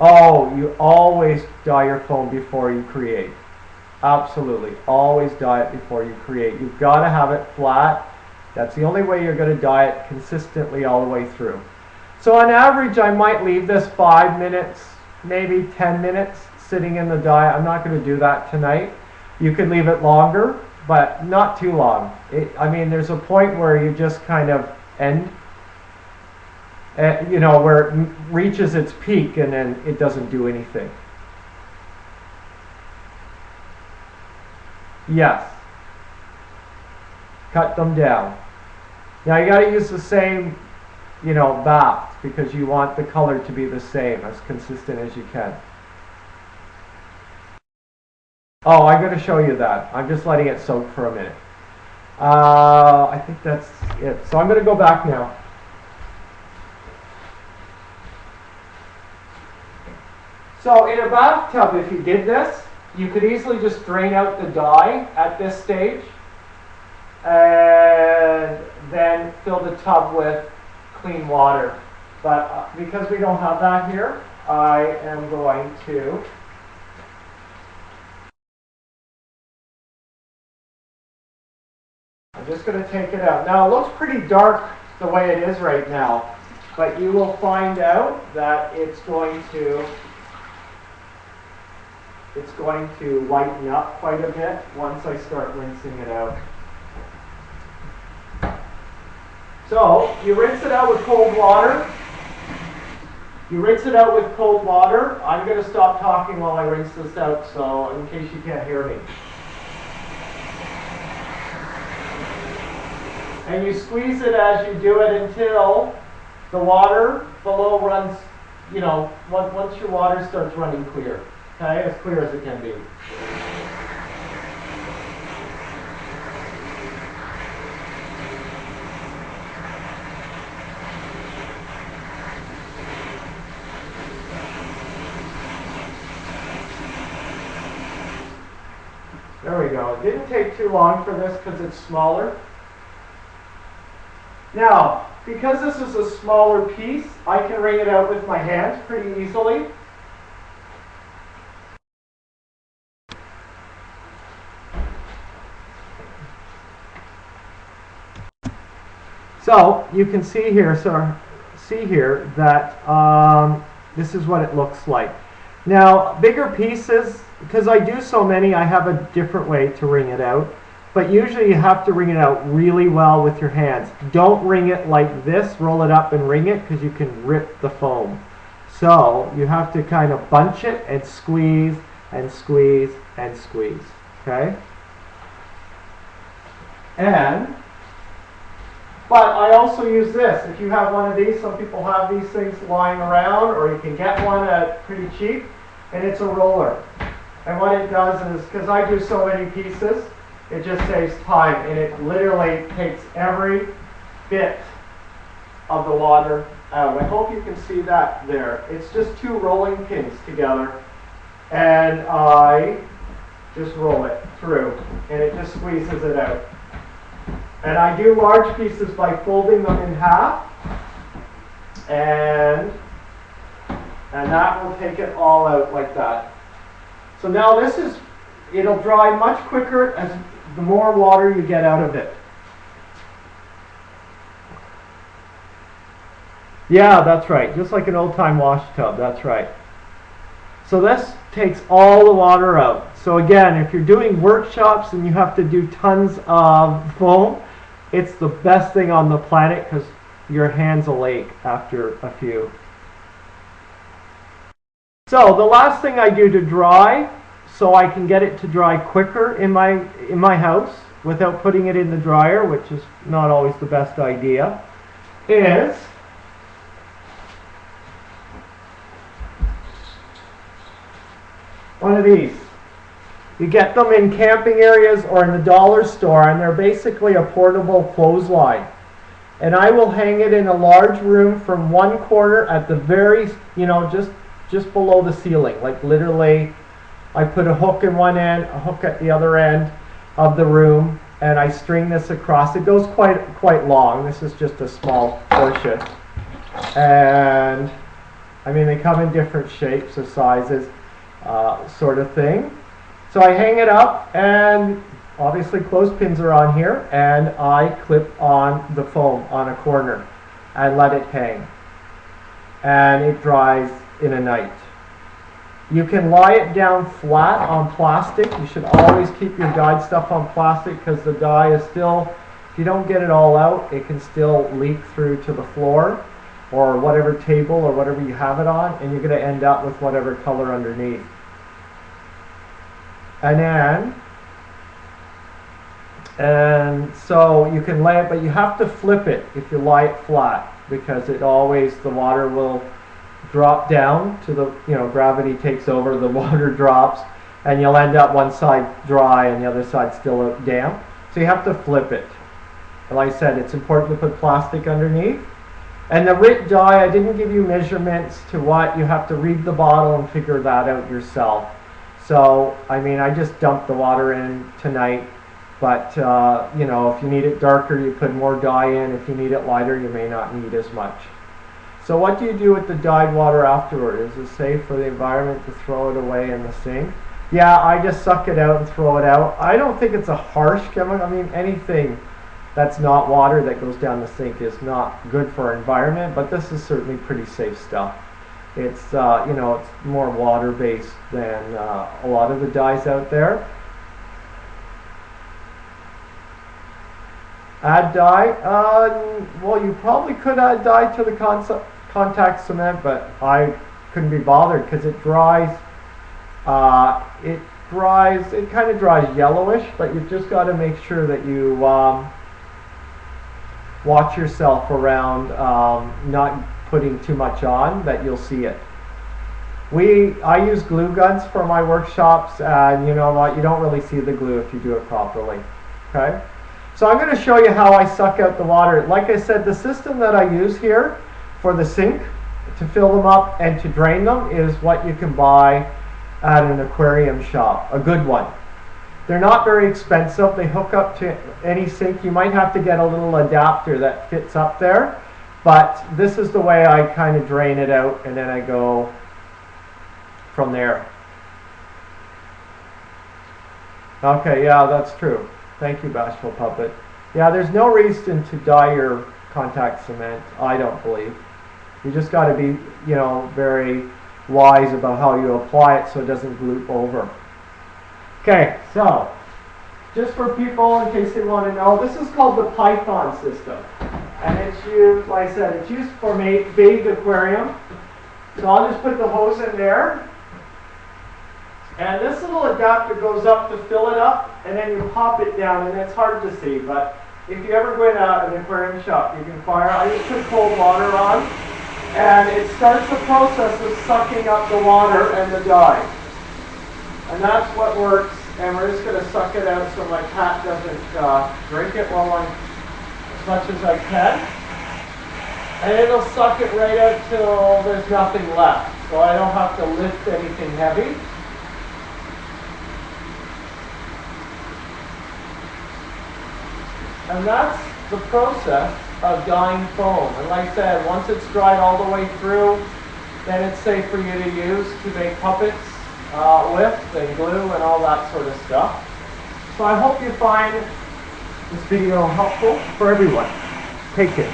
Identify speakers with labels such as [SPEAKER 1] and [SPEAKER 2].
[SPEAKER 1] Oh, you always dye your foam before you create. Absolutely. Always dye it before you create. You've got to have it flat. That's the only way you're going to dye it consistently all the way through. So on average, I might leave this 5 minutes, maybe 10 minutes sitting in the dye. I'm not going to do that tonight. You could leave it longer, but not too long. I mean, there's a point where you just kind of end, you know, where it reaches its peak and then it doesn't do anything. Yes. Cut them down. Now you got to use the same, you know, baths because you want the color to be the same, as consistent as you can. Oh, I'm going to show you that. I'm just letting it soak for a minute. I think that's it. So I'm going to go back now. So in a bathtub, if you did this, you could easily just drain out the dye at this stage and then fill the tub with clean water. But because we don't have that here, I am going to I'm just going to take it out. Now it looks pretty dark the way it is right now, but you will find out that it's going to lighten up quite a bit once I start rinsing it out. So you rinse it out with cold water. You rinse it out with cold water. I'm going to stop talking while I rinse this out, so in case you can't hear me. And you squeeze it as you do it until the water below runs, you know, once your water starts running clear. Okay, as clear as it can be. There we go. It didn't take too long for this because it's smaller. Now, because this is a smaller piece, I can wring it out with my hands pretty easily. So you can see here, that this is what it looks like. Now, bigger pieces, because I do so many, I have a different way to wring it out. But usually you have to wring it out really well with your hands. Don't wring it like this, roll it up and wring it, because you can rip the foam. So you have to kind of bunch it and squeeze and squeeze and squeeze. Okay? But I also use this. If you have one of these, some people have these things lying around, or you can get one at pretty cheap, and it's a roller. And what it does is, because I do so many pieces, it just saves time, and it literally takes every bit of the water out. I hope you can see that there. It's just two rolling pins together, and I just roll it through, and it just squeezes it out. And I do large pieces by folding them in half, and that will take it all out like that. So now it'll dry much quicker as the more water you get out of it. Yeah, that's right. Just like an old-time wash tub, that's right. So this takes all the water out. So again, if you're doing workshops and you have to do tons of foam, it's the best thing on the planet because your hands will ache after a few. So the last thing I do to dry, so I can get it to dry quicker in my house without putting it in the dryer, which is not always the best idea, is one of these. You get them in camping areas or in the dollar store, and they're basically a portable clothesline. And I will hang it in a large room from one corner at the very, just below the ceiling. Like literally, I put a hook in one end, a hook at the other end of the room, and I string this across. It goes quite long. This is just a small portion. And I mean, they come in different shapes or sizes, sort of thing. So I hang it up, and obviously clothespins are on here, and I clip on the foam on a corner and let it hang. And it dries in a night. You can lie it down flat on plastic. You should always keep your dyed stuff on plastic because the dye is still, if you don't get it all out, it can still leak through to the floor or whatever table or whatever you have it on, and you're going to end up with whatever color underneath. And so you can lay it, but you have to flip it if you lie it flat, because it always, the water will drop down to the, gravity takes over, the water drops, and you'll end up one side dry and the other side still damp. So you have to flip it. And like I said, it's important to put plastic underneath. And the RIT dye, I didn't give you measurements to what, you have to read the bottle and figure that out yourself. So, I mean, I just dumped the water in tonight, but, if you need it darker, you put more dye in. If you need it lighter, you may not need as much. So what do you do with the dyed water afterward? Is it safe for the environment to throw it away in the sink? Yeah, I just suck it out and throw it out. I don't think it's a harsh chemical. I mean, anything that's not water that goes down the sink is not good for our environment, but this is certainly pretty safe stuff. It's, it's more water-based than a lot of the dyes out there. Add dye? Well, you probably could add dye to the contact cement, but I couldn't be bothered because it dries. It kind of dries yellowish, but you've just got to make sure that you watch yourself around not putting too much on, that you'll see it. I use glue guns for my workshops, and you know what, you don't really see the glue if you do it properly. Okay? So I'm going to show you how I suck out the water. Like I said, the system that I use here for the sink to fill them up and to drain them is what you can buy at an aquarium shop, a good one. They're not very expensive. They hook up to any sink. You might have to get a little adapter that fits up there, but this is the way I kind of drain it out, and then I go from there. Okay, yeah, that's true. Thank you, Bashful Puppet. Yeah, there's no reason to dye your contact cement, I don't believe. You just got to be, very wise about how you apply it so it doesn't gloop over. Okay, so just for people in case they want to know, this is called the Python system. And it's used, like I said, it's used for bathed aquarium. So I'll just put the hose in there. And this little adapter goes up to fill it up, and then you pop it down, and it's hard to see, but if you ever go in an aquarium shop, you can fire. I just put cold water on, and it starts the process of sucking up the water and the dye. And that's what works, and we're just going to suck it out so my cat doesn't drink it as much as I can. And it'll suck it right out till there's nothing left, so I don't have to lift anything heavy. And that's the process of dyeing foam. And like I said, once it's dried all the way through, then it's safe for you to use to make puppets with and glue and all that sort of stuff. So I hope you find this video helpful for everyone. Take care.